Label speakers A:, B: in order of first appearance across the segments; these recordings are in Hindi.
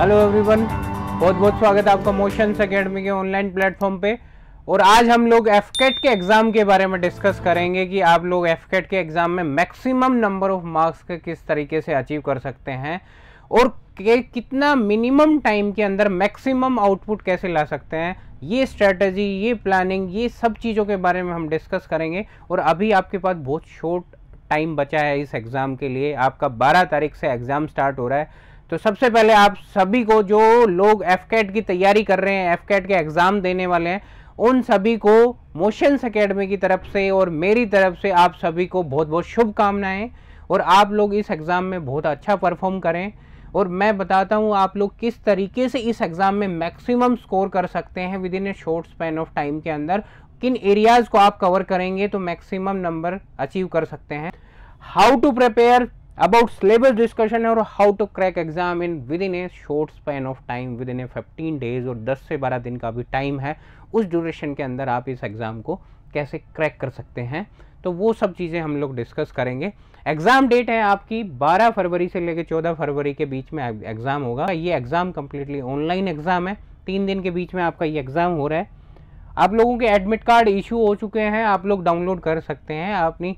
A: हेलो एवरीवन, बहुत बहुत स्वागत है आपका मोशंस एकेडमी के ऑनलाइन प्लेटफॉर्म पे। और आज हम लोग एफकेट के एग्ज़ाम के बारे में डिस्कस करेंगे कि आप लोग एफकेट के एग्ज़ाम में मैक्सिमम नंबर ऑफ मार्क्स के किस तरीके से अचीव कर सकते हैं और कितना मिनिमम टाइम के अंदर मैक्सिमम आउटपुट कैसे ला सकते हैं। ये स्ट्रेटजी, ये प्लानिंग, ये सब चीज़ों के बारे में हम डिस्कस करेंगे। और अभी आपके पास बहुत शॉर्ट टाइम बचा है इस एग्ज़ाम के लिए। आपका 12 तारीख से एग्ज़ाम स्टार्ट हो रहा है। तो सबसे पहले आप सभी को, जो लोग एफकेट की तैयारी कर रहे हैं, एफकेट के एग्ज़ाम देने वाले हैं, उन सभी को मोशंस एकेडमी की तरफ से और मेरी तरफ से आप सभी को बहुत बहुत शुभकामनाएं। और आप लोग इस एग्ज़ाम में बहुत अच्छा परफॉर्म करें। और मैं बताता हूं आप लोग किस तरीके से इस एग्ज़ाम में मैक्सिमम स्कोर कर सकते हैं with in a short span of time के अंदर। किन एरियाज़ को आप कवर करेंगे तो मैक्सिमम नंबर अचीव कर सकते हैं। How to prepare about syllabus discussion और how to crack exam in within a short span of time, within a 15 days, और 10 से 12 दिन का भी टाइम है। उस ड्यूरेशन के अंदर आप इस एग्ज़ाम को कैसे क्रैक कर सकते हैं, तो वो सब चीज़ें हम लोग डिस्कस करेंगे। एग्ज़ाम डेट है आपकी 12 फरवरी से लेकर 14 फरवरी के बीच में एग्ज़ाम होगा। ये एग्ज़ाम कम्प्लीटली ऑनलाइन एग्ज़ाम है। 3 दिन के बीच में आपका ये एग्ज़ाम हो रहा है। आप लोगों के एडमिट कार्ड इशू हो चुके हैं, आप लोग डाउनलोड कर सकते हैं। अपनी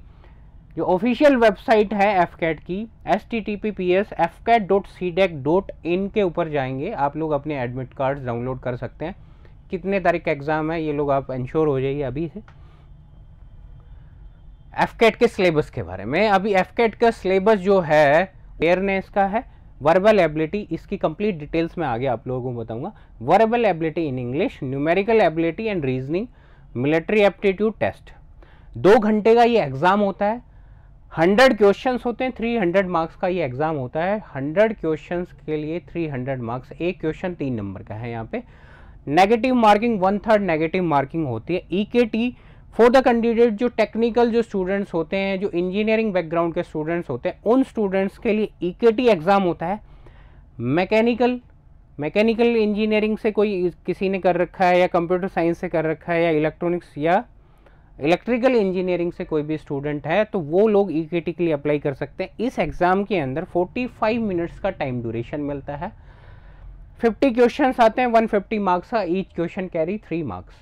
A: जो ऑफिशियल वेबसाइट है एफकेट की, https://fcat.cdec.in के ऊपर जाएंगे, आप लोग अपने एडमिट कार्ड डाउनलोड कर सकते हैं। कितने तारीख का एग्ज़ाम है ये लोग आप इंश्योर हो जाइए अभी से। एफकेट के सिलेबस के बारे में, अभी एफकेट का सिलेबस जो है अवेयरनेस का है, वर्बल एबिलिटी, इसकी कंप्लीट डिटेल्स में आगे आप लोगों को बताऊंगा। Verbal ability in English, numerical ability and reasoning, military aptitude test. 2 घंटे का ये एग्ज़ाम होता है। 100 क्वेश्चंस होते हैं, 300 मार्क्स का ये एग्ज़ाम होता है। 100 क्वेश्चंस के लिए 300 मार्क्स, एक क्वेश्चन 3 नंबर का है। यहाँ पे नेगेटिव मार्किंग 1/3 नेगेटिव मार्किंग होती है। ईकेटी फॉर द कैंडिडेट, जो टेक्निकल जो स्टूडेंट्स होते हैं, जो इंजीनियरिंग बैकग्राउंड के स्टूडेंट्स होते हैं, उन स्टूडेंट्स के लिए ईकेटी एग्ज़ाम होता है। मैकेनिकल इंजीनियरिंग से कोई किसी ने कर रखा है, या कंप्यूटर साइंस से कर रखा है, या इलेक्ट्रॉनिक्स या इलेक्ट्रिकल इंजीनियरिंग से कोई भी स्टूडेंट है, तो वो लोग ईकेटी के लिए अप्लाई कर सकते हैं। इस एग्ज़ाम के अंदर 45 मिनट्स का टाइम ड्यूरेशन मिलता है। 50 क्वेश्चंस आते हैं, 150 मार्क्स का, ईच क्वेश्चन कैरी 3 मार्क्स।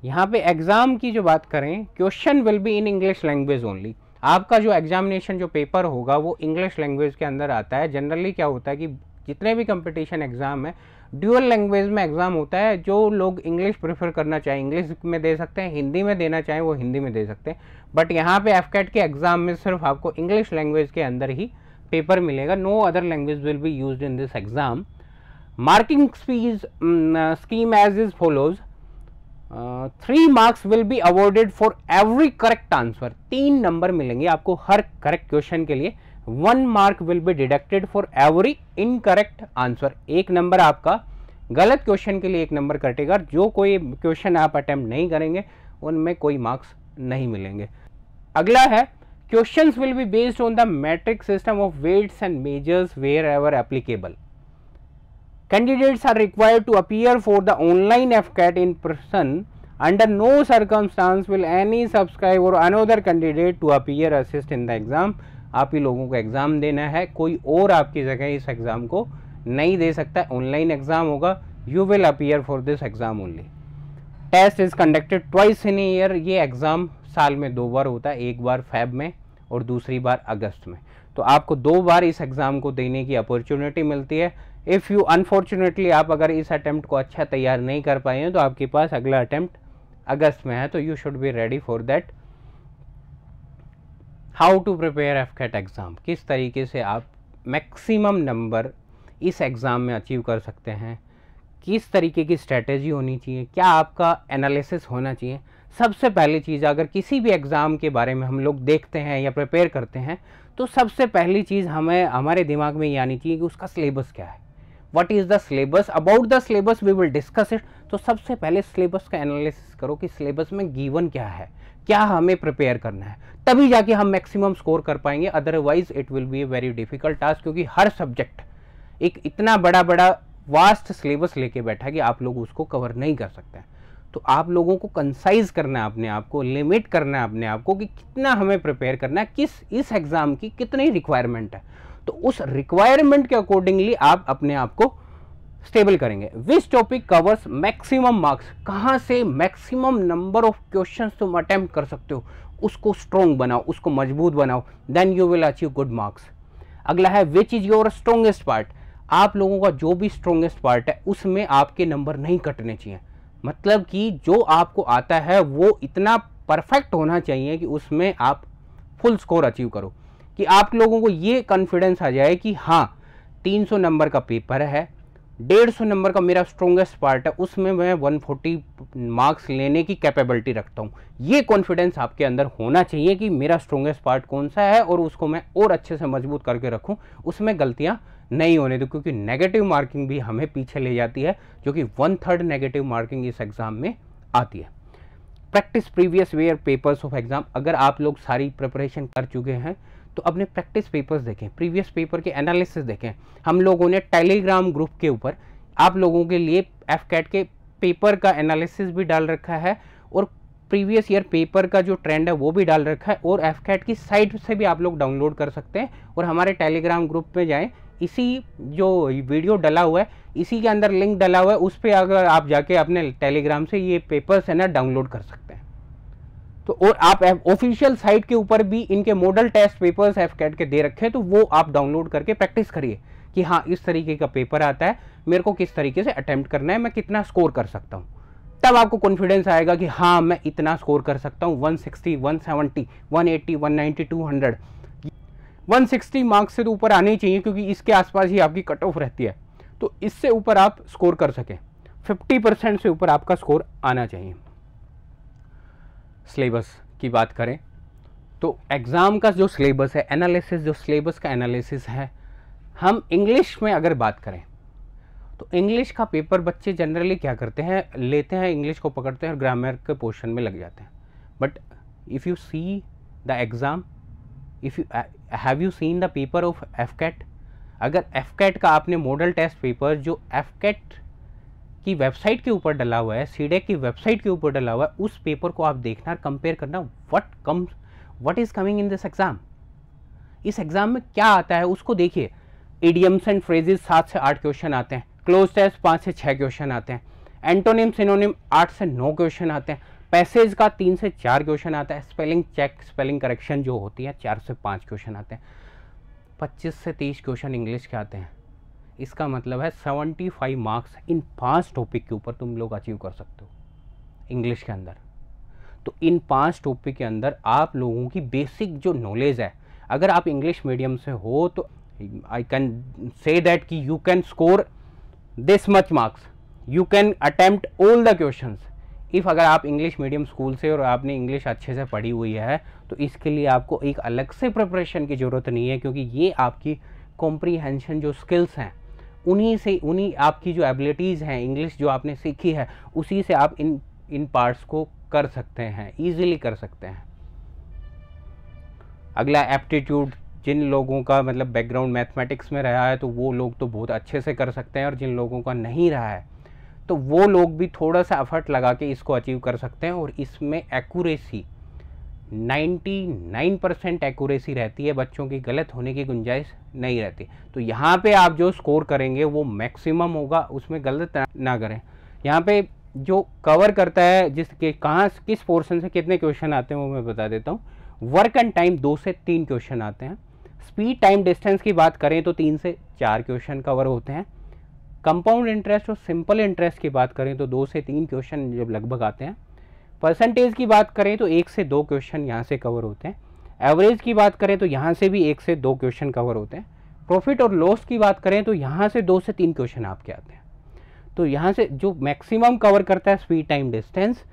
A: यहाँ पे एग्ज़ाम की जो बात करें, question will be in English language only. आपका जो एग्जामिनेशन जो पेपर होगा वो इंग्लिश लैंग्वेज के अंदर आता है। जनरली क्या होता है कि जितने भी कंपटीशन एग्ज़ाम है ड्यूअल लैंग्वेज में एग्ज़ाम होता है। जो लोग इंग्लिश प्रेफर करना चाहें इंग्लिश में दे सकते हैं, हिंदी में देना चाहें वो हिंदी में दे सकते हैं। बट यहाँ पे एफकेट के एग्ज़ाम में सिर्फ आपको इंग्लिश लैंग्वेज के अंदर ही पेपर मिलेगा। No other language will be used in this exam. Marking scheme as is follows. 3 marks will be awarded for every correct answer. 3 number मिलेंगे आपको हर करेक्ट क्वेश्चन के लिए। 1 mark will be deducted for every incorrect answer. 1 number आपका गलत क्वेश्चन के लिए 1 नंबर कटेगा। जो कोई क्वेश्चन आप अटेम्प्ट नहीं करेंगे उनमें कोई मार्क्स नहीं मिलेंगे। अगला है, questions will be based on the metric system of weights and measures wherever applicable. Candidates are required to appear for the online FCAT in person. Under no circumstance will any subscribe or another candidate to appear assist in the exam. आप ही लोगों को एग्ज़ाम देना है, कोई और आपकी जगह इस एग्ज़ाम को नहीं दे सकता। ऑनलाइन एग्ज़ाम होगा। You will appear for this exam only. Test is conducted twice in a year. ये एग्ज़ाम साल में 2 बार होता है, एक बार फेब में और दूसरी बार अगस्त में। तो आपको 2 बार इस एग्ज़ाम को देने की अपॉर्चुनिटी मिलती है। इफ़ यू अनफॉर्चुनेटली आप अगर इस अटेम्प्ट को अच्छा तैयार नहीं कर पाए हैं तो आपके पास अगला अटेम्प्ट अगस्त में है, तो you should be ready for that. How to prepare AFCAT exam, किस तरीके से आप मैक्सिमम नंबर इस एग्ज़ाम में अचीव कर सकते हैं, किस तरीके की स्ट्रेटेजी होनी चाहिए, क्या आपका एनालिसिस होना चाहिए। सबसे पहली चीज़, अगर किसी भी एग्ज़ाम के बारे में हम लोग देखते हैं या प्रिपेयर करते हैं तो सबसे पहली चीज़ हमें हमारे दिमाग में ये आनी चाहिए कि उसका सिलेबस क्या है। What is the syllabus, about the syllabus we will discuss it. तो सबसे पहले सिलेबस का एनालिसिस करो कि सिलेबस में गिवन क्या है, क्या हमें प्रिपेयर करना है, तभी जाके हम मैक्सिमम स्कोर कर पाएंगे। Otherwise it will be a very difficult task, क्योंकि हर सब्जेक्ट एक इतना बड़ा वास्ट सिलेबस लेके बैठा है कि आप लोग उसको कवर नहीं कर सकते। तो आप लोगों को कंसाइज करना है अपने आप को, लिमिट करना है अपने आप को कि कितना हमें प्रिपेयर करना है, किस इस एग्ज़ाम की कितनी रिक्वायरमेंट है। तो उस रिक्वायरमेंट के अकॉर्डिंगली आप अपने आप को स्टेबल करेंगे। Which topic covers maximum marks, कहाँ से मैक्सिमम नंबर ऑफ क्वेश्चंस तुम अटेम्प्ट कर सकते हो, उसको स्ट्रॉन्ग बनाओ, उसको मजबूत बनाओ, then you will achieve good marks. अगला है which is your strongest part, आप लोगों का जो भी स्ट्रॉन्गेस्ट पार्ट है उसमें आपके नंबर नहीं कटने चाहिए। मतलब कि जो आपको आता है वो इतना परफेक्ट होना चाहिए कि उसमें आप फुल स्कोर अचीव करो, कि आप लोगों को ये कॉन्फिडेंस आ जाए कि हाँ 300 नंबर का पेपर है, 150 नंबर का मेरा स्ट्रॉन्गेस्ट पार्ट है, उसमें मैं 140 मार्क्स लेने की कैपेबिलिटी रखता हूँ। ये कॉन्फिडेंस आपके अंदर होना चाहिए कि मेरा स्ट्रॉन्गेस्ट पार्ट कौन सा है और उसको मैं और अच्छे से मजबूत करके रखूँ, उसमें गलतियाँ नहीं होने दो, क्योंकि नेगेटिव मार्किंग भी हमें पीछे ले जाती है, जो कि 1/3 नेगेटिव मार्किंग इस एग्जाम में आती है। Practice previous year papers of exam, अगर आप लोग सारी प्रिपरेशन कर चुके हैं तो अपने प्रैक्टिस पेपर्स देखें, प्रीवियस पेपर के एनालिसिस देखें। हम लोगों ने टेलीग्राम ग्रुप के ऊपर आप लोगों के लिए एफकेट के पेपर का एनालिसिस भी डाल रखा है और प्रीवियस ईयर पेपर का जो ट्रेंड है वो भी डाल रखा है, और एफकेट की साइट से भी आप लोग डाउनलोड कर सकते हैं और हमारे टेलीग्राम ग्रुप में जाएं। इसी जो वीडियो डला हुआ है इसी के अंदर लिंक डला हुआ है, उस पर अगर आप जाके अपने टेलीग्राम से ये पेपर्स है ना डाउनलोड कर सकते हैं। तो और आप ऑफिशियल साइट के ऊपर भी इनके मॉडल टेस्ट पेपर्स एफकेट के दे रखे हैं, तो वो आप डाउनलोड करके प्रैक्टिस करिए कि हाँ इस तरीके का पेपर आता है, मेरे को किस तरीके से अटेम्प्ट करना है, मैं कितना स्कोर कर सकता हूँ। तब आपको कॉन्फिडेंस आएगा कि हाँ मैं इतना स्कोर कर सकता हूँ, 160, 170, 180, 190, 200, 160 मार्क्स से तो ऊपर आने ही चाहिए, क्योंकि इसके आसपास ही आपकी कट ऑफ रहती है। तो इससे ऊपर आप स्कोर कर सकें, 50% से ऊपर आपका स्कोर आना चाहिए। सिलेबस की बात करें तो एग्ज़ाम का जो सिलेबस है, एनालिसिस जो सिलेबस का एनालिसिस है, हम इंग्लिश में अगर बात करें तो इंग्लिश का पेपर बच्चे जनरली क्या करते हैं, लेते हैं इंग्लिश को पकड़ते हैं और ग्रामर के पोर्शन में लग जाते हैं। But if you see the exam, if you have you seen the paper of AFCAT, अगर एफकेट का आपने मॉडल टेस्ट पेपर जो एफकेट की वेबसाइट के ऊपर डला हुआ है, सीडेक की वेबसाइट के ऊपर डला हुआ है, उस पेपर को आप देखना, कंपेयर करना, what is coming in this exam, इस एग्जाम में क्या आता है उसको देखिए। इडियम्स एंड फ्रेजेस 7 से 8 क्वेश्चन आते हैं, क्लोज टेस्ट 5 से 6 क्वेश्चन आते हैं, एंटोनिम सिनोनिम 8 से 9 क्वेश्चन आते हैं, पैसेज का 3 से 4 क्वेश्चन आता है, स्पेलिंग चेक स्पेलिंग करेक्शन जो होती है 4 से 5 क्वेश्चन आते हैं, 25 से 30 क्वेश्चन इंग्लिश के आते हैं। इसका मतलब है 75 मार्क्स इन 5 टॉपिक के ऊपर तुम लोग अचीव कर सकते हो इंग्लिश के अंदर। तो इन 5 टॉपिक के अंदर आप लोगों की बेसिक जो नॉलेज है, अगर आप इंग्लिश मीडियम से हो तो आई कैन से दैट कि you can score this much marks, you can attempt all the questions. If अगर आप इंग्लिश मीडियम स्कूल से और आपने इंग्लिश अच्छे से पढ़ी हुई है तो इसके लिए आपको एक अलग से प्रिपरेशन की ज़रूरत नहीं है, क्योंकि ये आपकी कॉम्प्रीहेंशन जो स्किल्स हैं उन्हीं आपकी जो एबिलिटीज़ हैं, इंग्लिश जो आपने सीखी है उसी से आप इन पार्ट्स को कर सकते हैं, ईजिली कर सकते हैं। अगला एप्टीट्यूड, जिन लोगों का मतलब बैकग्राउंड मैथमेटिक्स में रहा है तो वो लोग तो बहुत अच्छे से कर सकते हैं, और जिन लोगों का नहीं रहा है तो वो लोग भी थोड़ा सा एफर्ट लगा के इसको अचीव कर सकते हैं। और इसमें एक्यूरेसी 99% एक्यूरेसी रहती है, बच्चों की गलत होने की गुंजाइश नहीं रहती। तो यहाँ पे आप जो स्कोर करेंगे वो मैक्सिमम होगा, उसमें गलत ना करें। यहाँ पे जो कवर करता है जिसके कहाँ किस पोर्शन से कितने क्वेश्चन आते हैं वो मैं बता देता हूँ। वर्क एंड टाइम 2 से 3 क्वेश्चन आते हैं। स्पीड टाइम डिस्टेंस की बात करें तो 3 से 4 क्वेश्चन कवर होते हैं। कंपाउंड इंटरेस्ट और सिंपल इंटरेस्ट की बात करें तो 2 से 3 क्वेश्चन जब लगभग आते हैं। परसेंटेज की बात करें तो 1 से 2 क्वेश्चन यहाँ से कवर होते हैं। एवरेज की बात करें तो यहाँ से भी 1 से 2 क्वेश्चन कवर होते हैं। प्रॉफिट और लॉस की बात करें तो यहाँ से 2 से 3 क्वेश्चन आपके आते हैं। तो यहाँ से जो मैक्सिमम कवर करता है स्पीड टाइम डिस्टेंस,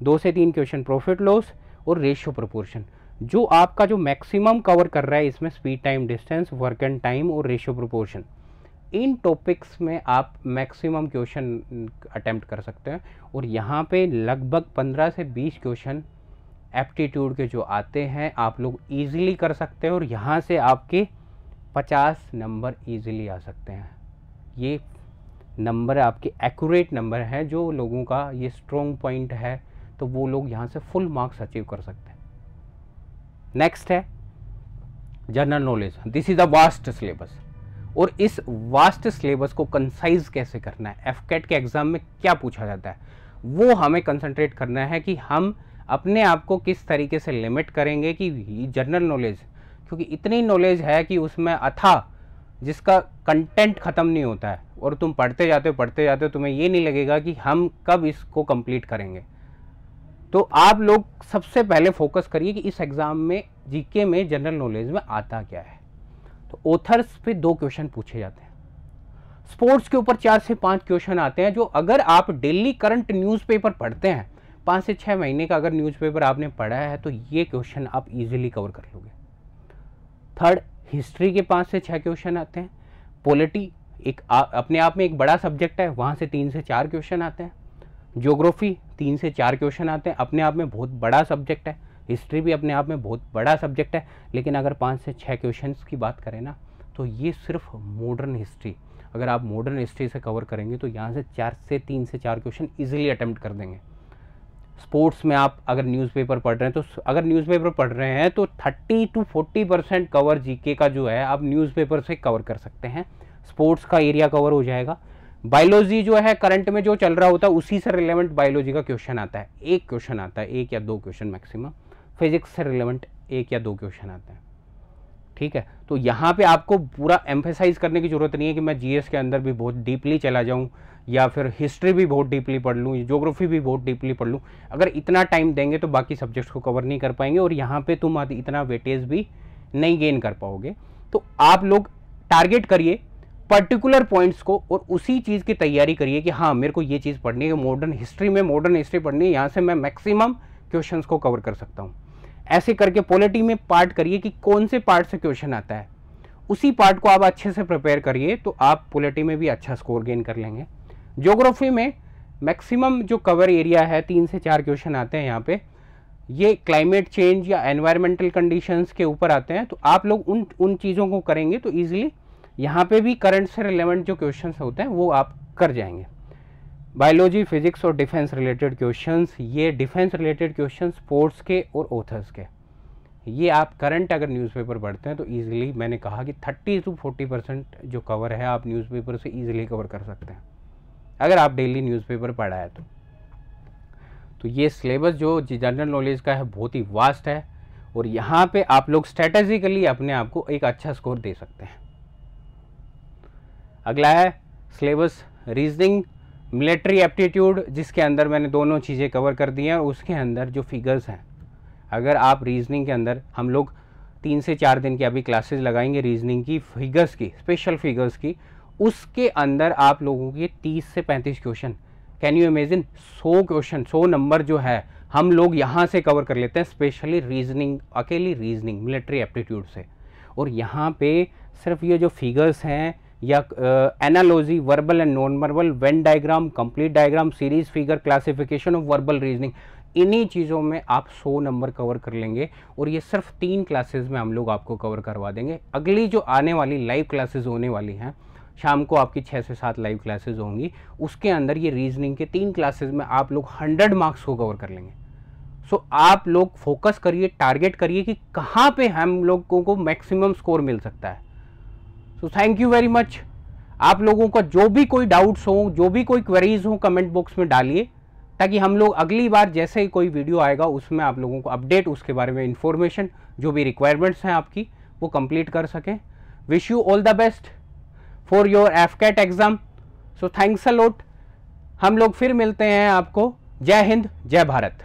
A: 2 से 3 क्वेश्चन प्रॉफिट लॉस और रेशियो प्रोपोर्शन। जो आपका जो मैक्सिमम कवर कर रहा है इसमें speed time distance, work and time और रेशियो प्रोपोर्शन, इन टॉपिक्स में आप मैक्सिमम क्वेश्चन अटेम्प्ट कर सकते हैं। और यहाँ पे लगभग 15 से 20 क्वेश्चन एप्टीट्यूड के जो आते हैं आप लोग इजीली कर सकते हैं, और यहाँ से आपके 50 नंबर इजीली आ सकते हैं। ये नंबर आपके एक्यूरेट नंबर हैं, जो लोगों का ये स्ट्रॉन्ग पॉइंट है, तो वो लोग यहाँ से फुल मार्क्स अचीव कर सकते हैं। नेक्स्ट है general knowledge, this is a vast syllabus. और इस वास्ट सिलेबस को कंसाइज कैसे करना है, एफकेट के एग्जाम में क्या पूछा जाता है, वो हमें कंसंट्रेट करना है कि हम अपने आप को किस तरीके से लिमिट करेंगे कि जनरल नॉलेज, क्योंकि इतनी नॉलेज है कि उसमें अथाह जिसका कंटेंट ख़त्म नहीं होता है, और तुम पढ़ते जाते हो, तुम्हें ये नहीं लगेगा कि हम कब इसको कंप्लीट करेंगे। तो आप लोग सबसे पहले फोकस करिए कि इस एग्ज़ाम में जीके में जनरल नॉलेज में आता क्या है। तो ऑथर्स पे 2 क्वेश्चन पूछे जाते हैं, स्पोर्ट्स के ऊपर 4 से 5 क्वेश्चन आते हैं, जो अगर आप डेली करंट न्यूज़पेपर पढ़ते हैं, 5 से 6 महीने का अगर न्यूज़पेपर आपने पढ़ा है तो ये क्वेश्चन आप इजीली कवर कर लोगे। थर्ड, हिस्ट्री के 5 से 6 क्वेश्चन आते हैं। पॉलिटी एक अपने आप में एक बड़ा सब्जेक्ट है, वहाँ से 3 से 4 क्वेश्चन आते हैं। ज्योग्राफी 3 से 4 क्वेश्चन आते हैं, अपने आप में बहुत बड़ा सब्जेक्ट है। हिस्ट्री भी अपने आप में बहुत बड़ा सब्जेक्ट है, लेकिन अगर 5 से 6 क्वेश्चंस की बात करें ना, तो ये सिर्फ मॉडर्न हिस्ट्री, अगर आप मॉडर्न हिस्ट्री से कवर करेंगे तो यहाँ से 3 से 4 क्वेश्चन इजीली अटेम्प्ट कर देंगे। स्पोर्ट्स में आप अगर न्यूज़पेपर पढ़ रहे हैं, तो अगर न्यूज़पेपर पढ़ रहे हैं तो 30 to 40% कवर जीके का जो है आप न्यूज़पेपर से कवर कर सकते हैं, स्पोर्ट्स का एरिया कवर हो जाएगा। बायोलॉजी जो है करंट में जो चल रहा होता है उसी से रिलेवेंट बायोलॉजी का क्वेश्चन आता है, 1 क्वेश्चन आता है, 1 या 2 क्वेश्चन मैक्सिमम। फिजिक्स से रिलेवेंट 1 या 2 क्वेश्चन आते हैं, ठीक है। तो यहाँ पे आपको पूरा एम्फेसाइज करने की जरूरत नहीं है कि मैं जीएस के अंदर भी बहुत डीपली चला जाऊँ, या फिर हिस्ट्री भी बहुत डीपली पढ़ लूँ, ज्योग्राफी भी बहुत डीपली पढ़ लूँ। अगर इतना टाइम देंगे तो बाकी सब्जेक्ट्स को कवर नहीं कर पाएंगे, और यहाँ पे तुम इतना वेटेज भी नहीं गेन कर पाओगे। तो आप लोग टारगेट करिए पर्टिकुलर पॉइंट्स को, और उसी चीज़ की तैयारी करिए कि हाँ मेरे को ये चीज़ पढ़नी है, मॉडर्न हिस्ट्री पढ़नी है, यहाँ से मैं मैक्सिमम क्वेश्चंस को कवर कर सकता हूँ। ऐसे करके पॉलिटी में पार्ट करिए कि कौन से पार्ट से क्वेश्चन आता है, उसी पार्ट को आप अच्छे से प्रिपेयर करिए, तो आप पॉलिटी में भी अच्छा स्कोर गेन कर लेंगे। ज्योग्राफी में मैक्सिमम जो कवर एरिया है 3 से 4 क्वेश्चन आते हैं यहाँ पे, ये क्लाइमेट चेंज या एनवायरमेंटल कंडीशंस के ऊपर आते हैं। तो आप लोग उन चीज़ों को करेंगे तो ईजिली यहाँ पे भी करंट से रिलेवेंट जो क्वेश्चंस होते हैं वो आप कर जाएंगे। बायोलॉजी, फिजिक्स और डिफेंस रिलेटेड क्वेश्चंस, ये डिफेंस रिलेटेड क्वेश्चंस स्पोर्ट्स के और ऑथर्स के, ये आप करंट अगर न्यूज़पेपर पढ़ते हैं तो ईजिली, मैंने कहा कि 30 to 40% जो कवर है आप न्यूज़पेपर से ईजिली कवर कर सकते हैं अगर आप डेली न्यूज़पेपर पढ़ा है तो ये सिलेबस जो जनरल नॉलेज का है बहुत ही वास्ट है, और यहाँ पे आप लोग स्ट्रेटेजिकली अपने आप को एक अच्छा स्कोर दे सकते हैं। अगला है सिलेबस रीजनिंग, मिलिट्री एप्टीट्यूड, जिसके अंदर मैंने दोनों चीज़ें कवर कर दी हैं, और उसके अंदर जो फिगर्स हैं, अगर आप रीजनिंग के अंदर, हम लोग 3 से 4 दिन की अभी क्लासेस लगाएंगे रीजनिंग की, फिगर्स की, स्पेशल फिगर्स की, उसके अंदर आप लोगों के 30 से 35 question, can you imagine, 100 question, 100 number जो है हम लोग यहाँ से कवर कर लेते हैं, स्पेशली रीजनिंग, अकेली रीजनिंग मिलिट्री एप्टीट्यूड से। और यहाँ पे सिर्फ ये जो फिगर्स हैं, या analogy, verbal and non verbal, Venn diagram, complete diagram, series figure, classification of verbal reasoning, इन्हीं चीज़ों में आप 100 नंबर कवर कर लेंगे, और ये सिर्फ 3 क्लासेस में हम लोग आपको कवर करवा देंगे। अगली जो आने वाली लाइव क्लासेस होने वाली हैं, शाम को आपकी 6 से 7 लाइव क्लासेस होंगी, उसके अंदर ये रीजनिंग के 3 क्लासेस में आप लोग 100 मार्क्स को कवर कर लेंगे। सो आप लोग फोकस करिए, टारगेट करिए कि कहाँ पे हम लोगों को मैक्सिमम स्कोर मिल सकता है। So thank you very much. आप लोगों का जो भी कोई डाउट्स हो, जो भी कोई क्वेरीज हो, कमेंट बॉक्स में डालिए, ताकि हम लोग अगली बार जैसे ही कोई वीडियो आएगा उसमें आप लोगों को अपडेट, उसके बारे में इंफॉर्मेशन, जो भी रिक्वायरमेंट्स हैं आपकी, वो कंप्लीट कर सकें। Wish you all the best for your AFCAT exam. So thanks a lot. हम लोग फिर मिलते हैं आपको। जय हिंद, जय भारत।